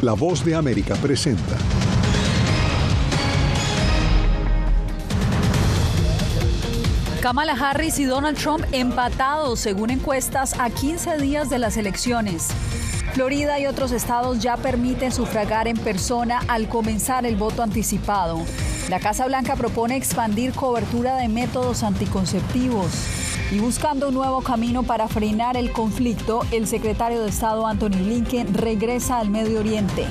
La Voz de América presenta. Kamala Harris y Donald Trump empatados según encuestas a 15 días de las elecciones. Florida y otros estados ya permiten sufragar en persona al comenzar el voto anticipado. La Casa Blanca propone expandir cobertura de métodos anticonceptivos. Y buscando un nuevo camino para frenar el conflicto, el secretario de Estado Anthony Blinken regresa al Medio Oriente.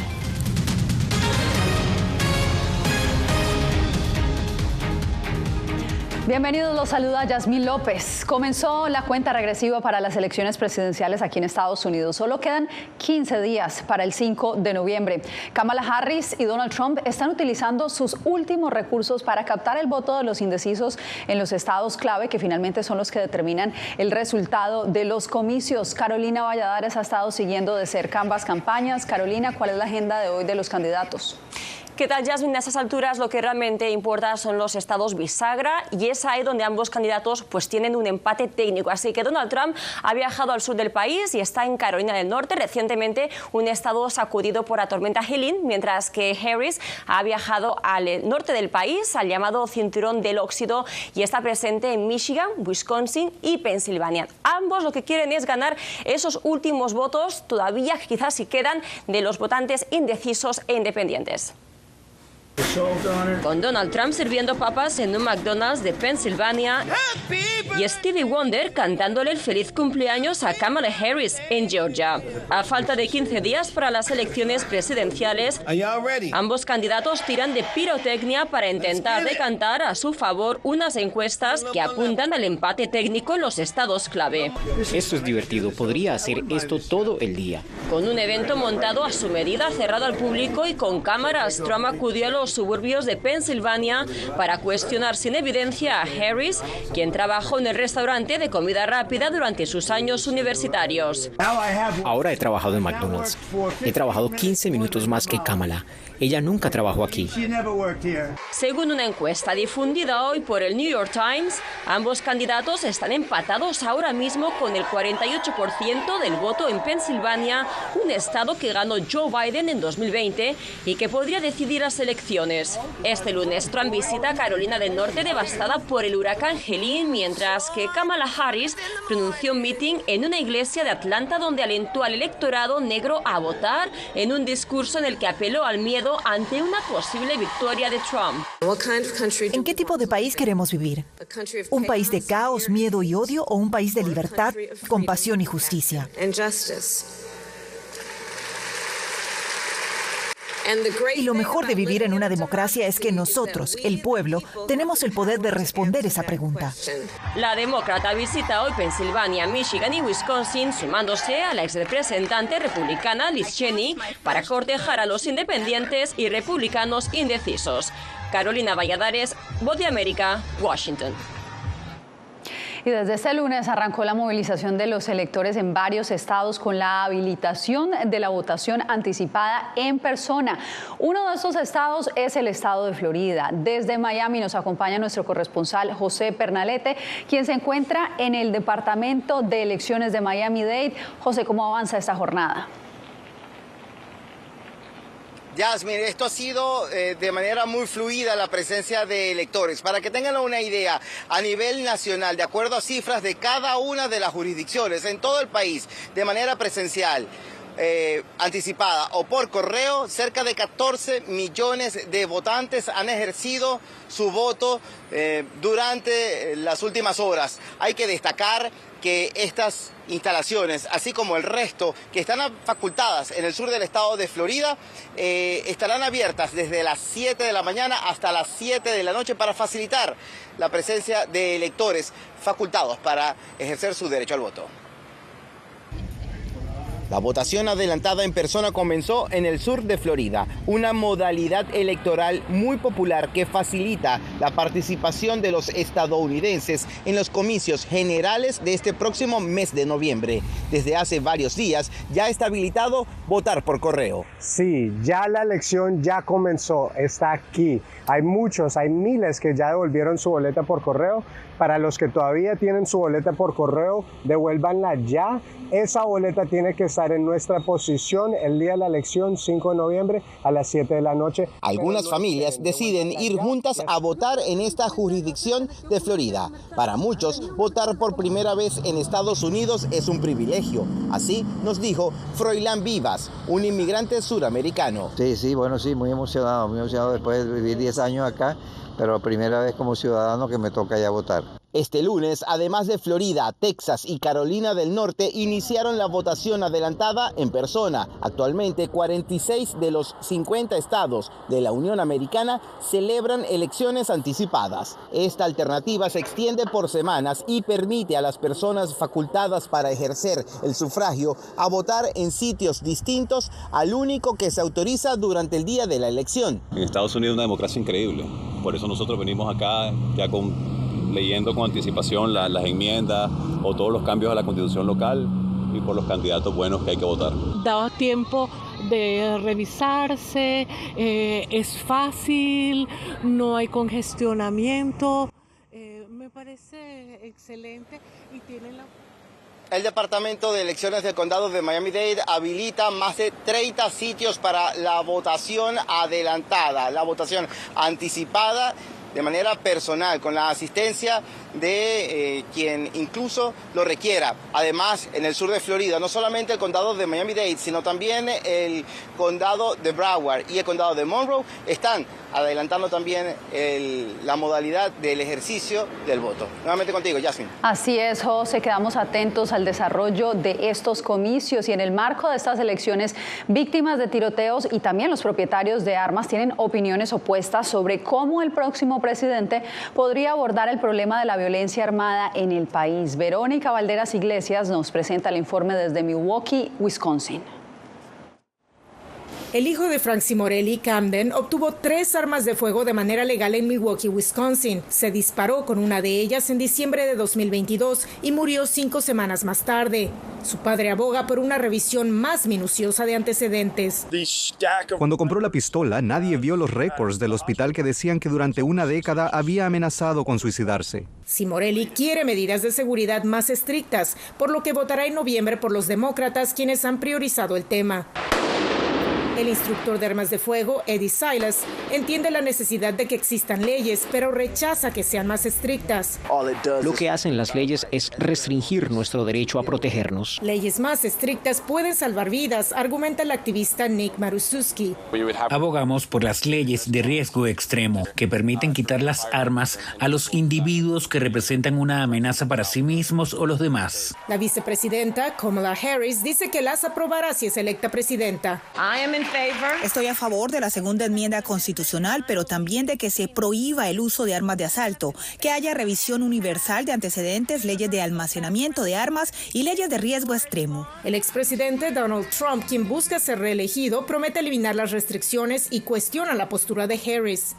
Bienvenidos, los saluda Yasmín López. Comenzó la cuenta regresiva para las elecciones presidenciales aquí en Estados Unidos. Solo quedan 15 días para el 5 de noviembre. Kamala Harris y Donald Trump están utilizando sus últimos recursos para captar el voto de los indecisos en los estados clave, que finalmente son los que determinan el resultado de los comicios. Carolina Valladares ha estado siguiendo de cerca ambas campañas. Carolina, ¿cuál es la agenda de hoy de los candidatos? ¿Qué tal, Yasmin? A estas alturas lo que realmente importa son los estados bisagra y es ahí donde ambos candidatos pues tienen un empate técnico. Así que Donald Trump ha viajado al sur del país y está en Carolina del Norte, recientemente un estado sacudido por la tormenta Helene, mientras que Harris ha viajado al norte del país, al llamado Cinturón del Óxido, y está presente en Michigan, Wisconsin y Pensilvania. Ambos lo que quieren es ganar esos últimos votos, todavía quizás si quedan, de los votantes indecisos e independientes. Con Donald Trump sirviendo papas en un McDonald's de Pensilvania y Stevie Wonder cantándole el feliz cumpleaños a Kamala Harris en Georgia. A falta de 15 días para las elecciones presidenciales, ambos candidatos tiran de pirotecnia para intentar decantar a su favor unas encuestas que apuntan al empate técnico en los estados clave. Esto es divertido, podría hacer esto todo el día. Con un evento montado a su medida, cerrado al público y con cámaras, Trump acudió a los suburbios de Pensilvania para cuestionar sin evidencia a Harris, quien trabajó en el restaurante de comida rápida durante sus años universitarios. Ahora he trabajado en McDonald's. He trabajado 15 minutos más que Kamala. Ella nunca trabajó aquí. Según una encuesta difundida hoy por el New York Times, ambos candidatos están empatados ahora mismo con el 48% del voto en Pensilvania, un estado que ganó Joe Biden en 2020 y que podría decidir las elecciones. Este lunes Trump visita Carolina del Norte devastada por el huracán Helene, mientras que Kamala Harris pronunció un mitin en una iglesia de Atlanta donde alentó al electorado negro a votar en un discurso en el que apeló al miedo ante una posible victoria de Trump. ¿En qué tipo de país queremos vivir? ¿Un país de caos, miedo y odio o un país de libertad, compasión y justicia? Y lo mejor de vivir en una democracia es que nosotros, el pueblo, tenemos el poder de responder esa pregunta. La demócrata visita hoy Pensilvania, Michigan y Wisconsin, sumándose a la exrepresentante republicana Liz Cheney para cortejar a los independientes y republicanos indecisos. Carolina Valladares, Voz de América, Washington. Y desde este lunes arrancó la movilización de los electores en varios estados con la habilitación de la votación anticipada en persona. Uno de estos estados es el estado de Florida. Desde Miami nos acompaña nuestro corresponsal José Pernalete, quien se encuentra en el Departamento de Elecciones de Miami-Dade. José, ¿cómo avanza esta jornada? Yasmin, esto ha sido de manera muy fluida la presencia de electores. Para que tengan una idea, a nivel nacional, de acuerdo a cifras de cada una de las jurisdicciones en todo el país, de manera presencial, anticipada o por correo, cerca de 14 millones de votantes han ejercido su voto durante las últimas horas. Hay que destacar que estas instalaciones, así como el resto que están facultadas en el sur del estado de Florida, estarán abiertas desde las 7 de la mañana hasta las 7 de la noche para facilitar la presencia de electores facultados para ejercer su derecho al voto. La votación adelantada en persona comenzó en el sur de Florida, una modalidad electoral muy popular que facilita la participación de los estadounidenses en los comicios generales de este próximo mes de noviembre. Desde hace varios días ya está habilitado votar por correo. Sí, ya la elección ya comenzó, está aquí. Hay miles que ya devolvieron su boleta por correo Para los que todavía tienen su boleta por correo, devuélvanla ya. Esa boleta tiene que estar en nuestra posición el día de la elección, 5 de noviembre, a las 7 de la noche. Algunas familias deciden ir juntas a votar en esta jurisdicción de Florida. Para muchos, votar por primera vez en Estados Unidos es un privilegio. Así nos dijo Froilán Vivas, un inmigrante suramericano. Sí, bueno, sí, muy emocionado después de vivir 10 años acá, pero primera vez como ciudadano que me toca ya votar. Este lunes, además de Florida, Texas y Carolina del Norte, iniciaron la votación adelantada en persona. Actualmente, 46 de los 50 estados de la Unión Americana celebran elecciones anticipadas. Esta alternativa se extiende por semanas y permite a las personas facultadas para ejercer el sufragio a votar en sitios distintos al único que se autoriza durante el día de la elección. En Estados Unidos es una democracia increíble. Por eso nosotros venimos acá ya leyendo con anticipación las enmiendas o todos los cambios a la constitución local y por los candidatos buenos que hay que votar. Da tiempo de revisarse, es fácil, no hay congestionamiento, me parece excelente y tienen la... El Departamento de Elecciones del Condado de Miami-Dade habilita más de 30 sitios para la votación adelantada, la votación anticipada de manera personal, con la asistencia de quien incluso lo requiera. Además, en el sur de Florida, no solamente el condado de Miami-Dade, sino también el condado de Broward y el condado de Monroe están adelantando también la modalidad del ejercicio del voto. Nuevamente contigo, Yasmin. Así es, José, quedamos atentos al desarrollo de estos comicios y en el marco de estas elecciones, víctimas de tiroteos y también los propietarios de armas tienen opiniones opuestas sobre cómo el próximo presidente podría abordar el problema de la violencia armada en el país. Verónica Valderas Iglesias nos presenta el informe desde Milwaukee, Wisconsin. El hijo de Francie Morelli, Camden, obtuvo 3 armas de fuego de manera legal en Milwaukee, Wisconsin. Se disparó con una de ellas en diciembre de 2022 y murió 5 semanas más tarde. Su padre aboga por una revisión más minuciosa de antecedentes. Cuando compró la pistola, nadie vio los récords del hospital que decían que durante una década había amenazado con suicidarse. Si Morelli quiere medidas de seguridad más estrictas, por lo que votará en noviembre por los demócratas, quienes han priorizado el tema. El instructor de armas de fuego, Eddie Silas, entiende la necesidad de que existan leyes, pero rechaza que sean más estrictas. Lo que hacen las leyes es restringir nuestro derecho a protegernos. Leyes más estrictas pueden salvar vidas, argumenta el activista Nick Maruszewski. Abogamos por las leyes de riesgo extremo que permiten quitar las armas a los individuos que representan una amenaza para sí mismos o los demás. La vicepresidenta, Kamala Harris, dice que las aprobará si es electa presidenta. Estoy a favor de la segunda enmienda constitucional, pero también de que se prohíba el uso de armas de asalto, que haya revisión universal de antecedentes, leyes de almacenamiento de armas y leyes de riesgo extremo. El expresidente Donald Trump, quien busca ser reelegido, promete eliminar las restricciones y cuestiona la postura de Harris.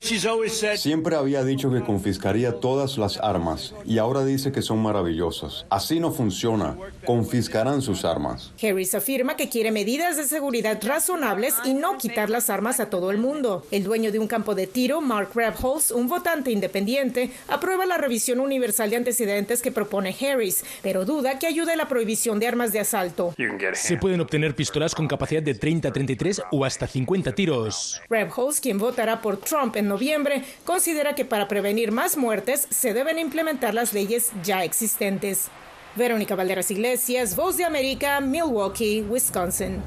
Siempre había dicho que confiscaría todas las armas y ahora dice que son maravillosas. Así no funciona. Confiscarán sus armas. Harris afirma que quiere medidas de seguridad razonables y no quitar las armas a todo el mundo. El dueño de un campo de tiro, Mark Rebholz, un votante independiente, aprueba la revisión universal de antecedentes que propone Harris, pero duda que ayude a la prohibición de armas de asalto. Se pueden obtener pistolas con capacidad de 30, 33 o hasta 50 tiros. Rebholz, quien votará por Trump en noviembre, considera que para prevenir más muertes se deben implementar las leyes ya existentes. Verónica Valderas Iglesias, Voz de América, Milwaukee, Wisconsin.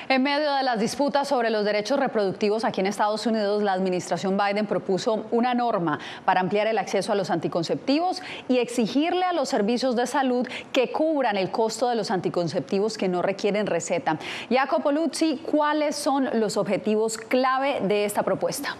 En medio de las disputas sobre los derechos reproductivos aquí en Estados Unidos, la administración Biden propuso una norma para ampliar el acceso a los anticonceptivos y exigirle a los servicios de salud que cubran el costo de los anticonceptivos que no requieren receta. Jacopo Luzzi, ¿cuáles son los objetivos clave de esta propuesta?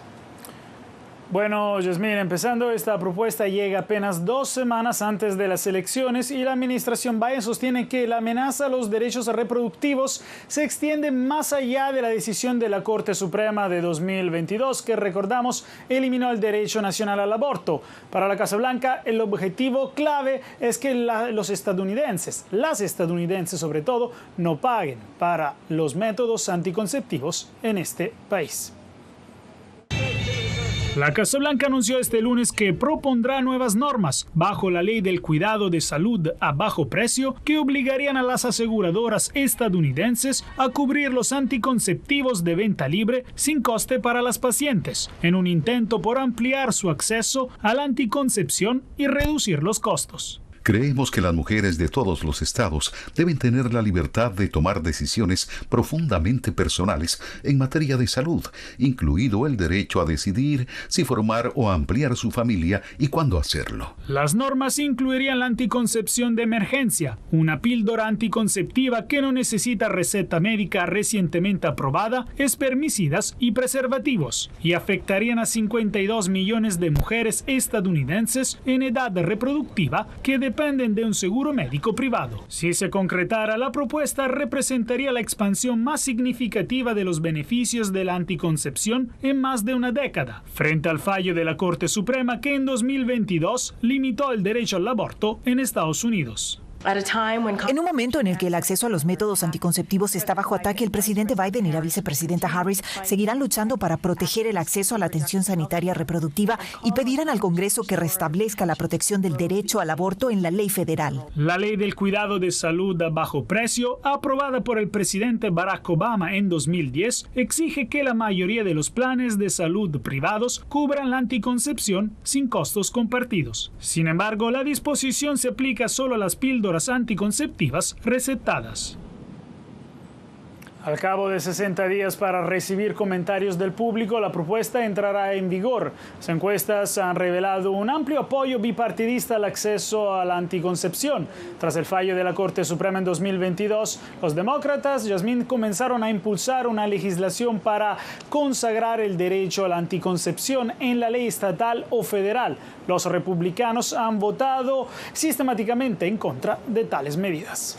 Bueno, Yasmín, empezando, esta propuesta llega apenas 2 semanas antes de las elecciones y la administración Biden sostiene que la amenaza a los derechos reproductivos se extiende más allá de la decisión de la Corte Suprema de 2022, que recordamos eliminó el derecho nacional al aborto. Para la Casa Blanca, el objetivo clave es que las estadounidenses sobre todo, no paguen para los métodos anticonceptivos en este país. La Casa Blanca anunció este lunes que propondrá nuevas normas bajo la ley del cuidado de salud a bajo precio que obligarían a las aseguradoras estadounidenses a cubrir los anticonceptivos de venta libre sin coste para las pacientes, en un intento por ampliar su acceso a la anticoncepción y reducir los costos. Creemos que las mujeres de todos los estados deben tener la libertad de tomar decisiones profundamente personales en materia de salud, incluido el derecho a decidir si formar o ampliar su familia y cuándo hacerlo. Las normas incluirían la anticoncepción de emergencia, una píldora anticonceptiva que no necesita receta médica recientemente aprobada, espermicidas y preservativos, y afectarían a 52 millones de mujeres estadounidenses en edad reproductiva que dependen de un seguro médico privado. Si se concretara, la propuesta representaría la expansión más significativa de los beneficios de la anticoncepción en más de una década, frente al fallo de la Corte Suprema que en 2022 limitó el derecho al aborto en Estados Unidos. En un momento en el que el acceso a los métodos anticonceptivos está bajo ataque, el presidente Biden y la vicepresidenta Harris seguirán luchando para proteger el acceso a la atención sanitaria reproductiva y pedirán al Congreso que restablezca la protección del derecho al aborto en la ley federal. La ley del cuidado de salud a bajo precio, aprobada por el presidente Barack Obama en 2010, exige que la mayoría de los planes de salud privados cubran la anticoncepción sin costos compartidos. Sin embargo, la disposición se aplica solo a las píldoras anticonceptivas recetadas. Al cabo de 60 días para recibir comentarios del público, la propuesta entrará en vigor. Las encuestas han revelado un amplio apoyo bipartidista al acceso a la anticoncepción. Tras el fallo de la Corte Suprema en 2022, los demócratas, Yasmín, comenzaron a impulsar una legislación para consagrar el derecho a la anticoncepción en la ley estatal o federal. Los republicanos han votado sistemáticamente en contra de tales medidas.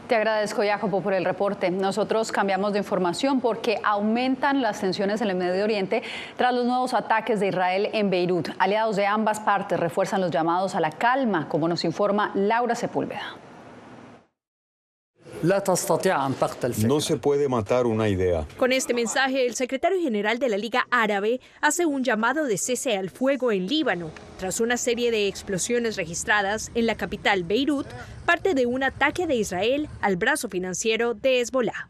Te agradezco, Jacopo, por el reporte. Nosotros cambiamos de información porque aumentan las tensiones en el Medio Oriente tras los nuevos ataques de Israel en Beirut. Aliados de ambas partes refuerzan los llamados a la calma, como nos informa Laura Sepúlveda. No se puede matar una idea. Con este mensaje, el secretario general de la Liga Árabe hace un llamado de cese al fuego en Líbano, tras una serie de explosiones registradas en la capital Beirut, parte de un ataque de Israel al brazo financiero de Hezbollah.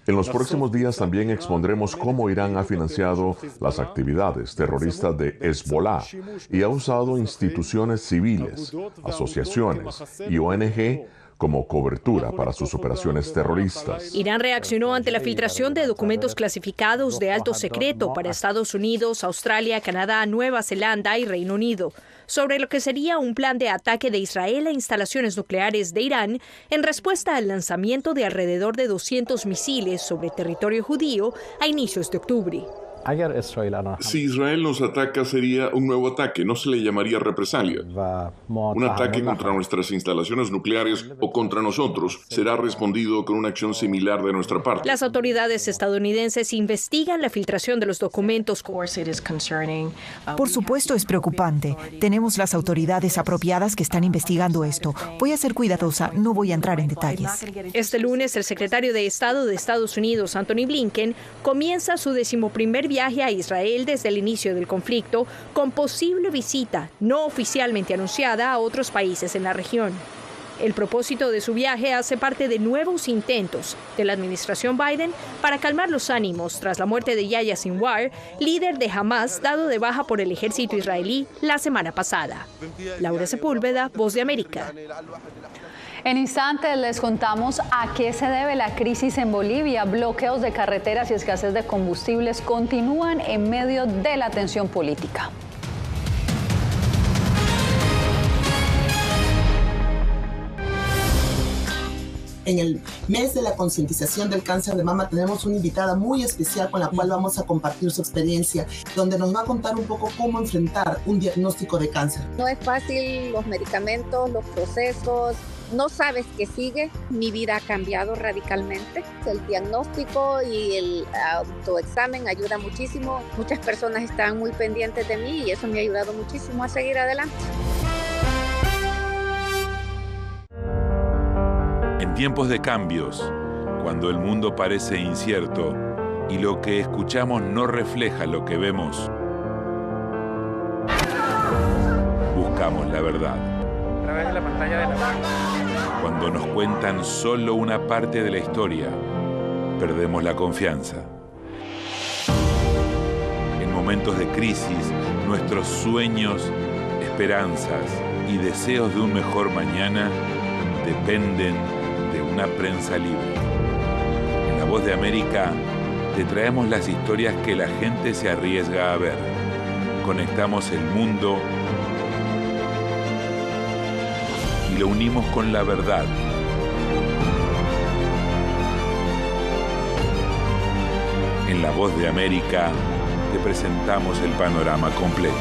En los próximos días también expondremos cómo Irán ha financiado las actividades terroristas de Hezbollah y ha usado instituciones civiles, asociaciones y ONG como cobertura para sus operaciones terroristas. Irán reaccionó ante la filtración de documentos clasificados de alto secreto para Estados Unidos, Australia, Canadá, Nueva Zelanda y Reino Unido, sobre lo que sería un plan de ataque de Israel a instalaciones nucleares de Irán en respuesta al lanzamiento de alrededor de 200 misiles sobre territorio judío a inicios de octubre. Si Israel nos ataca, sería un nuevo ataque, no se le llamaría represalia. Un ataque contra nuestras instalaciones nucleares o contra nosotros será respondido con una acción similar de nuestra parte. Las autoridades estadounidenses investigan la filtración de los documentos. Por supuesto, es preocupante. Tenemos las autoridades apropiadas que están investigando esto. Voy a ser cuidadosa, no voy a entrar en detalles. Este lunes, el secretario de Estado de Estados Unidos, Anthony Blinken, comienza su 11º viaje a Israel desde el inicio del conflicto, con posible visita no oficialmente anunciada a otros países en la región. El propósito de su viaje hace parte de nuevos intentos de la administración Biden para calmar los ánimos tras la muerte de Yahya Sinwar, líder de Hamas dado de baja por el ejército israelí la semana pasada. Laura Sepúlveda, Voz de América. En instantes les contamos a qué se debe la crisis en Bolivia. Bloqueos de carreteras y escasez de combustibles continúan en medio de la tensión política. En el mes de la concientización del cáncer de mama tenemos una invitada muy especial con la cual vamos a compartir su experiencia, donde nos va a contar un poco cómo enfrentar un diagnóstico de cáncer. No es fácil, los medicamentos, los procesos, no sabes qué sigue. Mi vida ha cambiado radicalmente. El diagnóstico y el autoexamen ayuda muchísimo. Muchas personas están muy pendientes de mí y eso me ha ayudado muchísimo a seguir adelante. En tiempos de cambios, cuando el mundo parece incierto, y lo que escuchamos no refleja lo que vemos, buscamos la verdad. A través de la pantalla de la máquina. Cuando nos cuentan solo una parte de la historia, perdemos la confianza. En momentos de crisis, nuestros sueños, esperanzas y deseos de un mejor mañana dependen de una prensa libre. En La Voz de América te traemos las historias que la gente se arriesga a ver. Conectamos el mundo y lo unimos con la verdad. En La Voz de América te presentamos el panorama completo.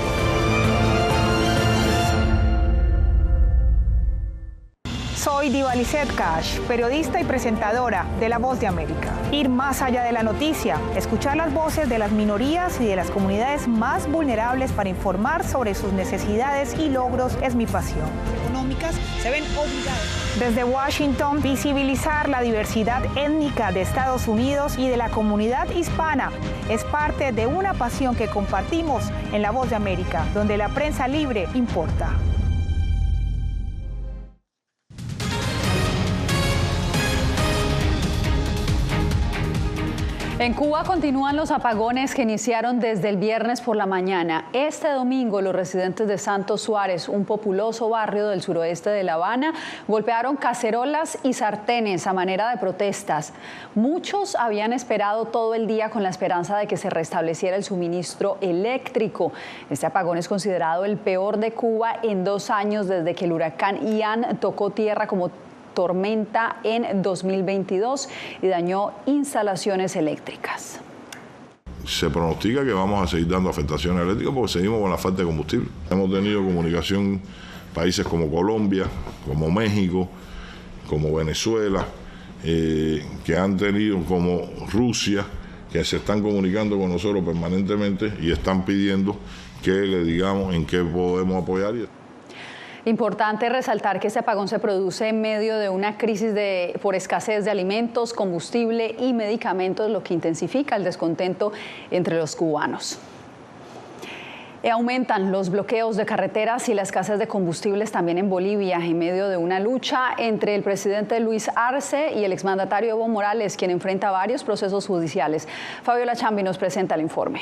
Soy Diva Lizette Cash, periodista y presentadora de La Voz de América. Ir más allá de la noticia, escuchar las voces de las minorías y de las comunidades más vulnerables para informar sobre sus necesidades y logros es mi pasión. Económicas se ven obligadas. Desde Washington, visibilizar la diversidad étnica de Estados Unidos y de la comunidad hispana es parte de una pasión que compartimos en La Voz de América, donde la prensa libre importa. En Cuba continúan los apagones que iniciaron desde el viernes por la mañana. Este domingo, los residentes de Santos Suárez, un populoso barrio del suroeste de La Habana, golpearon cacerolas y sartenes a manera de protestas. Muchos habían esperado todo el día con la esperanza de que se restableciera el suministro eléctrico. Este apagón es considerado el peor de Cuba en 2 años desde que el huracán Ian tocó tierra como tormenta en 2022 y dañó instalaciones eléctricas. Se pronostica que vamos a seguir dando afectaciones eléctricas porque seguimos con la falta de combustible. Hemos tenido comunicación países como Colombia, como México, como Venezuela, que han tenido, como Rusia, que se están comunicando con nosotros permanentemente y están pidiendo que le digamos en qué podemos apoyar. Importante resaltar que este apagón se produce en medio de una crisis por escasez de alimentos, combustible y medicamentos, lo que intensifica el descontento entre los cubanos. Aumentan los bloqueos de carreteras y la escasez de combustibles también en Bolivia, en medio de una lucha entre el presidente Luis Arce y el exmandatario Evo Morales, quien enfrenta varios procesos judiciales. Fabiola Chambi nos presenta el informe.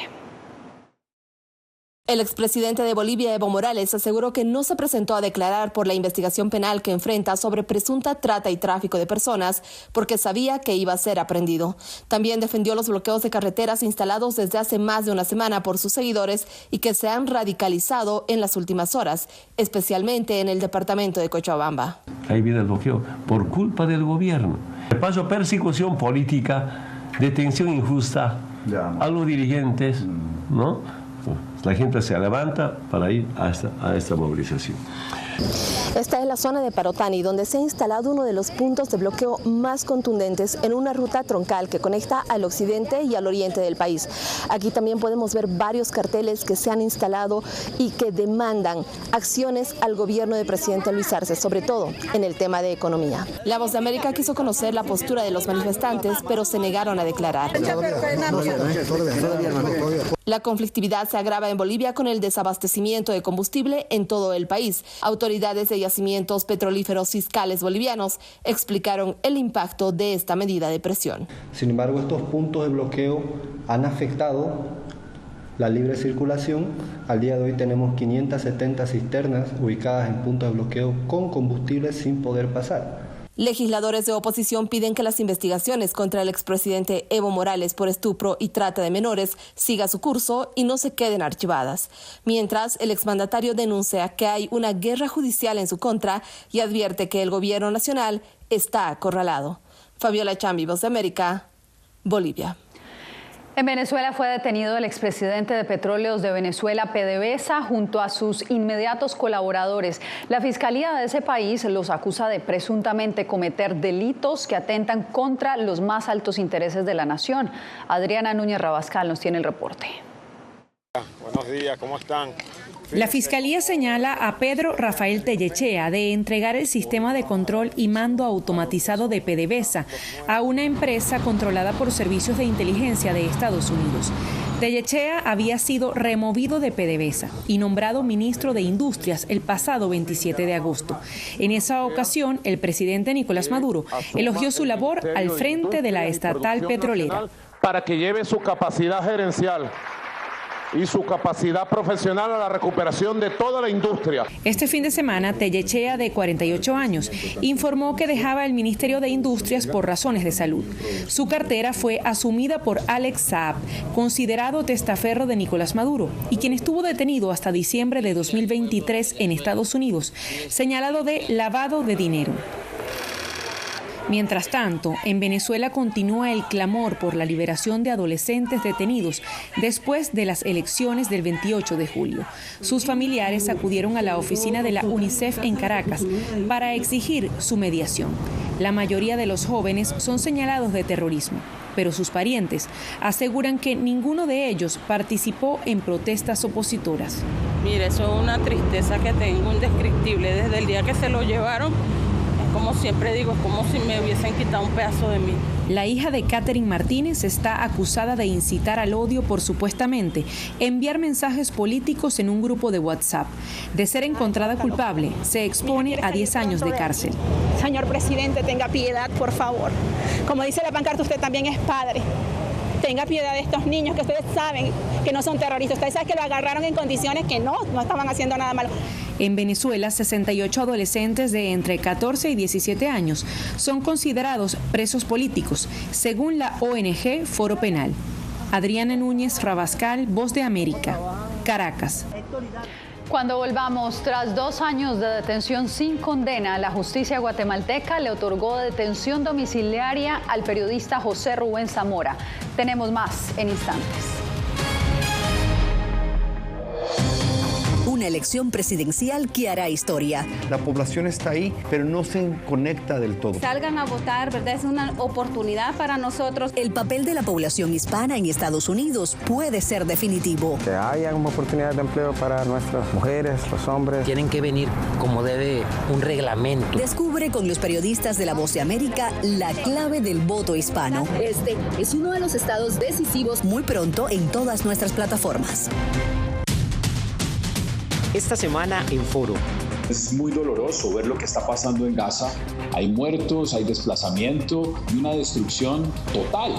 El expresidente de Bolivia, Evo Morales, aseguró que no se presentó a declarar por la investigación penal que enfrenta sobre presunta trata y tráfico de personas porque sabía que iba a ser aprehendido. También defendió los bloqueos de carreteras instalados desde hace más de una semana por sus seguidores y que se han radicalizado en las últimas horas, especialmente en el departamento de Cochabamba. Ahí viene el bloqueo por culpa del gobierno. De paso, persecución política, detención injusta a los dirigentes, ¿no? La gente se levanta para ir a esta movilización. Esta es la zona de Parotani, donde se ha instalado uno de los puntos de bloqueo más contundentes en una ruta troncal que conecta al occidente y al oriente del país. Aquí también podemos ver varios carteles que se han instalado y que demandan acciones al gobierno del presidente Luis Arce, sobre todo en el tema de economía. La Voz de América quiso conocer la postura de los manifestantes, pero se negaron a declarar. La conflictividad se agrava en Bolivia con el desabastecimiento de combustible en todo el país. Autoridades de yacimientos petrolíferos fiscales bolivianos explicaron el impacto de esta medida de presión. Sin embargo, estos puntos de bloqueo han afectado la libre circulación. Al día de hoy tenemos 570 cisternas ubicadas en puntos de bloqueo con combustible sin poder pasar. Legisladores de oposición piden que las investigaciones contra el expresidente Evo Morales por estupro y trata de menores siga su curso y no se queden archivadas. Mientras, el exmandatario denuncia que hay una guerra judicial en su contra y advierte que el gobierno nacional está acorralado. Fabiola Chambi, Voz de América, Bolivia. En Venezuela fue detenido el expresidente de Petróleos de Venezuela, PDVSA, junto a sus inmediatos colaboradores. La Fiscalía de ese país los acusa de presuntamente cometer delitos que atentan contra los más altos intereses de la nación. Adriana Núñez Rabascal nos tiene el reporte. Buenos días, ¿cómo están? La Fiscalía señala a Pedro Rafael Tellechea de entregar el sistema de control y mando automatizado de PDVSA a una empresa controlada por servicios de inteligencia de Estados Unidos. Tellechea había sido removido de PDVSA y nombrado ministro de Industrias el pasado 27 de agosto. En esa ocasión, el presidente Nicolás Maduro elogió su labor al frente de la estatal petrolera. Para que lleve su capacidad gerencial y su capacidad profesional a la recuperación de toda la industria. Este fin de semana, Tellechea, de 48 años, informó que dejaba el Ministerio de Industrias por razones de salud. Su cartera fue asumida por Alex Saab, considerado testaferro de Nicolás Maduro, y quien estuvo detenido hasta diciembre de 2023 en Estados Unidos, señalado de lavado de dinero. Mientras tanto, en Venezuela continúa el clamor por la liberación de adolescentes detenidos después de las elecciones del 28 de julio. Sus familiares acudieron a la oficina de la UNICEF en Caracas para exigir su mediación. La mayoría de los jóvenes son señalados de terrorismo, pero sus parientes aseguran que ninguno de ellos participó en protestas opositoras. Mire, eso es una tristeza que tengo indescriptible desde el día que se lo llevaron. Como siempre digo, es como si me hubiesen quitado un pedazo de mí. La hija de Catherine Martínez está acusada de incitar al odio por supuestamente enviar mensajes políticos en un grupo de WhatsApp. De ser encontrada culpable, se expone a 10 años de cárcel. Señor presidente, tenga piedad, por favor. Como dice la pancarta, usted también es padre. Tenga piedad de estos niños que ustedes saben que no son terroristas. Ustedes saben que lo agarraron en condiciones que no estaban haciendo nada malo. En Venezuela, 68 adolescentes de entre 14 y 17 años son considerados presos políticos, según la ONG Foro Penal. Adriana Núñez Rabascal, Voz de América, Caracas. Cuando volvamos, tras 2 años de detención sin condena, la justicia guatemalteca le otorgó detención domiciliaria al periodista José Rubén Zamora. Tenemos más en instantes. Una elección presidencial que hará historia. La población está ahí, pero no se conecta del todo. Salgan a votar, ¿verdad? Es una oportunidad para nosotros. El papel de la población hispana en Estados Unidos puede ser definitivo. Que haya una oportunidad de empleo para nuestras mujeres, los hombres. Tienen que venir como debe un reglamento. Descubre con los periodistas de La Voz de América la clave del voto hispano. Este es uno de los estados decisivos, muy pronto en todas nuestras plataformas. Esta semana en Foro. Es muy doloroso ver lo que está pasando en Gaza. Hay muertos, hay desplazamiento y una destrucción total.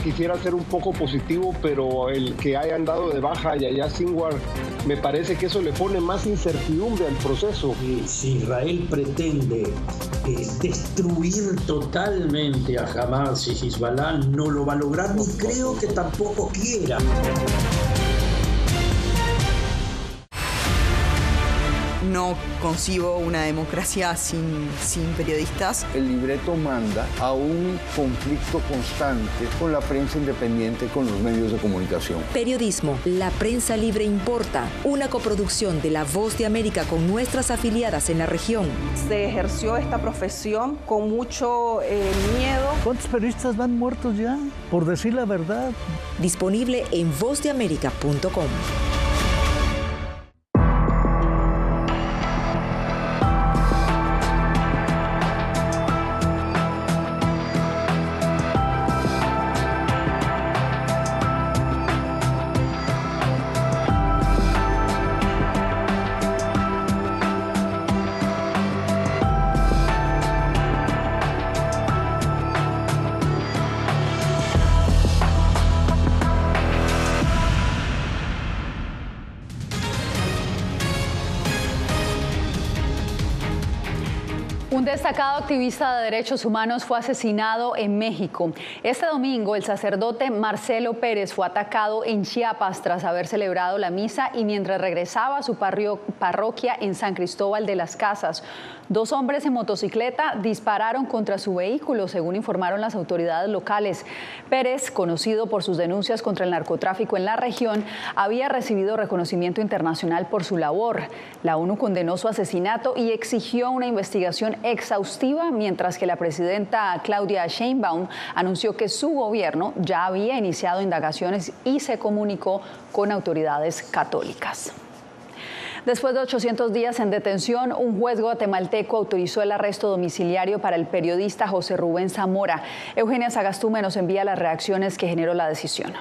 Quisiera ser un poco positivo, pero el que hayan dado de baja a Yahya Sinwar, me parece que eso le pone más incertidumbre al proceso. Si Israel pretende destruir totalmente a Hamas y Hezbollah, no lo va a lograr, ni creo que tampoco quiera. No concibo una democracia sin periodistas. El libreto manda a un conflicto constante con la prensa independiente, con los medios de comunicación. Periodismo, la prensa libre importa. Una coproducción de La Voz de América con nuestras afiliadas en la región. Se ejerció esta profesión con mucho miedo. ¿Cuántos periodistas van muertos ya? Por decir la verdad. Disponible en vozdeamerica.com. Un destacado activista de derechos humanos fue asesinado en México. Este domingo, el sacerdote Marcelo Pérez fue atacado en Chiapas tras haber celebrado la misa y mientras regresaba a su parroquia en San Cristóbal de las Casas. 2 hombres en motocicleta dispararon contra su vehículo, según informaron las autoridades locales. Pérez, conocido por sus denuncias contra el narcotráfico en la región, había recibido reconocimiento internacional por su labor. La ONU condenó su asesinato y exigió una investigación exhaustiva, mientras que la presidenta Claudia Sheinbaum anunció que su gobierno ya había iniciado indagaciones y se comunicó con autoridades católicas. Después de 800 días en detención, un juez guatemalteco autorizó el arresto domiciliario para el periodista José Rubén Zamora. Eugenia Sagastume nos envía las reacciones que generó la decisión.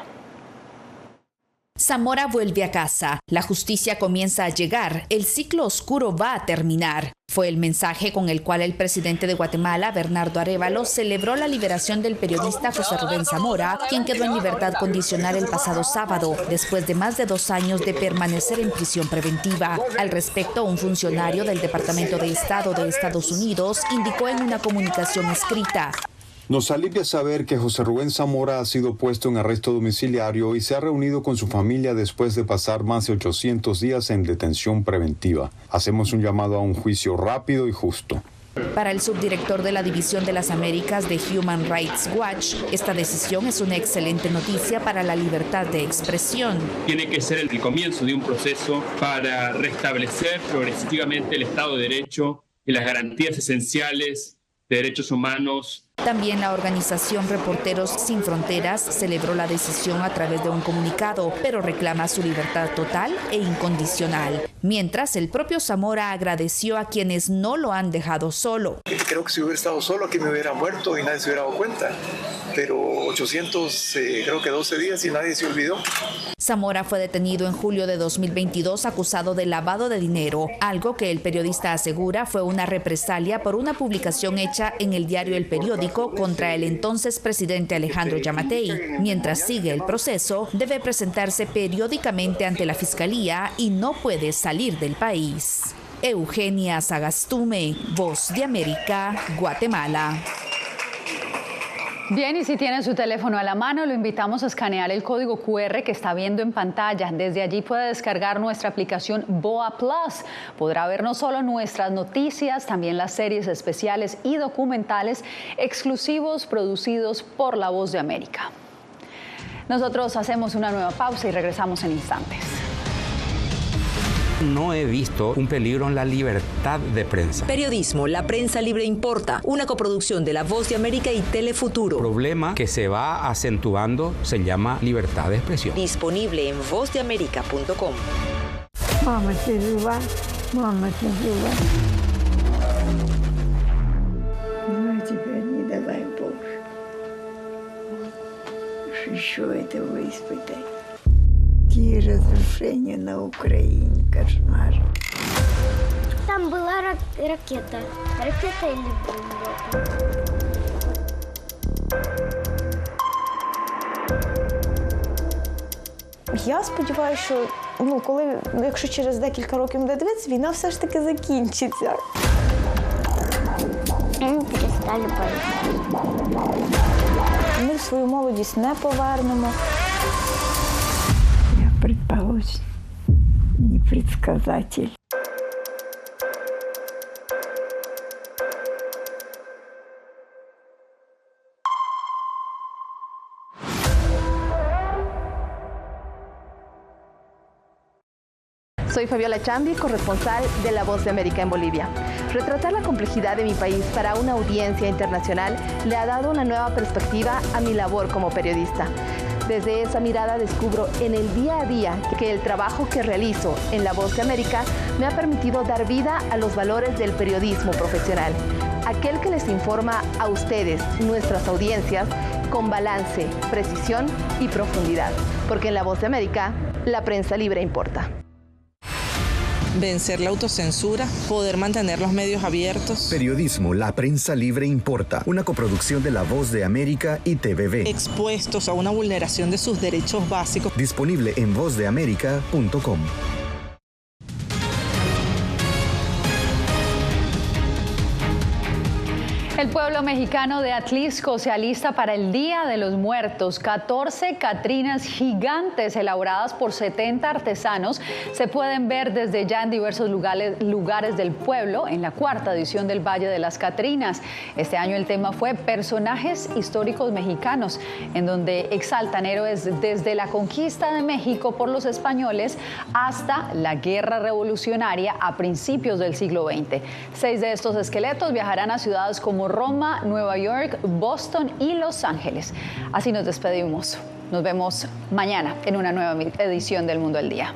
Zamora vuelve a casa. La justicia comienza a llegar. El ciclo oscuro va a terminar. Fue el mensaje con el cual el presidente de Guatemala, Bernardo Arévalo, celebró la liberación del periodista José Rubén Zamora, quien quedó en libertad condicional el pasado sábado, después de más de 2 años de permanecer en prisión preventiva. Al respecto, un funcionario del Departamento de Estado de Estados Unidos indicó en una comunicación escrita: nos alivia saber que José Rubén Zamora ha sido puesto en arresto domiciliario y se ha reunido con su familia después de pasar más de 800 días en detención preventiva. Hacemos un llamado a un juicio rápido y justo. Para el subdirector de la División de las Américas de Human Rights Watch, esta decisión es una excelente noticia para la libertad de expresión. Tiene que ser el comienzo de un proceso para restablecer progresivamente el Estado de Derecho y las garantías esenciales de derechos humanos. También la organización Reporteros Sin Fronteras celebró la decisión a través de un comunicado, pero reclama su libertad total e incondicional. Mientras, el propio Zamora agradeció a quienes no lo han dejado solo. Creo que si hubiera estado solo aquí me hubiera muerto y nadie se hubiera dado cuenta. Pero 12 días y nadie se olvidó. Zamora fue detenido en julio de 2022 acusado de lavado de dinero, algo que el periodista asegura fue una represalia por una publicación hecha en el diario El Periódico contra el entonces presidente Alejandro Yamatei. Mientras sigue el proceso, debe presentarse periódicamente ante la Fiscalía y no puede salir del país. Eugenia Sagastume, Voz de América, Guatemala. Bien, y si tiene su teléfono a la mano, lo invitamos a escanear el código QR que está viendo en pantalla. Desde allí puede descargar nuestra aplicación BOA Plus. Podrá ver no solo nuestras noticias, también las series especiales y documentales exclusivos producidos por La Voz de América. Nosotros hacemos una nueva pausa y regresamos en instantes. No he visto un peligro en la libertad de prensa. Periodismo, la prensa libre importa. Una coproducción de La Voz de América y Telefuturo. El problema que se va acentuando se llama libertad de expresión. Disponible en vozdeamerica.com. Mama, ты жива? Мама, ты жива? Ну, теперь не давай Боже. Еще этого испытай. Какие разрушения на Украине, кошмар. Там была ракета. Ракета или бомба? Я сподіваюся, що якщо через декілька років буде дивитися, війна все ж таки закінчиться. Ми перестали боятися. Ми свою молодість не повернемо. Предположим, непредсказатель. Soy Fabiola Chambi, corresponsal de La Voz de América en Bolivia. Retratar la complejidad de mi país para una audiencia internacional le ha dado una nueva perspectiva a mi labor como periodista. Desde esa mirada descubro en el día a día que el trabajo que realizo en La Voz de América me ha permitido dar vida a los valores del periodismo profesional. Aquel que les informa a ustedes, nuestras audiencias, con balance, precisión y profundidad. Porque en La Voz de América, la prensa libre importa. Vencer la autocensura, poder mantener los medios abiertos. Periodismo, la prensa libre importa. Una coproducción de La Voz de América y TVV. Expuestos a una vulneración de sus derechos básicos. Disponible en vozdeamerica.com. El pueblo mexicano de Atlixco se alista para el Día de los Muertos. 14 catrinas gigantes elaboradas por 70 artesanos se pueden ver desde ya en diversos lugares del pueblo en la 4ª edición del Valle de las Catrinas. Este año el tema fue Personajes históricos mexicanos, en donde exaltan héroes desde la conquista de México por los españoles hasta la guerra revolucionaria a principios del siglo XX. 6 de estos esqueletos viajarán a ciudades como Roma, Nueva York, Boston y Los Ángeles. Así nos despedimos. Nos vemos mañana en una nueva edición del Mundo al Día.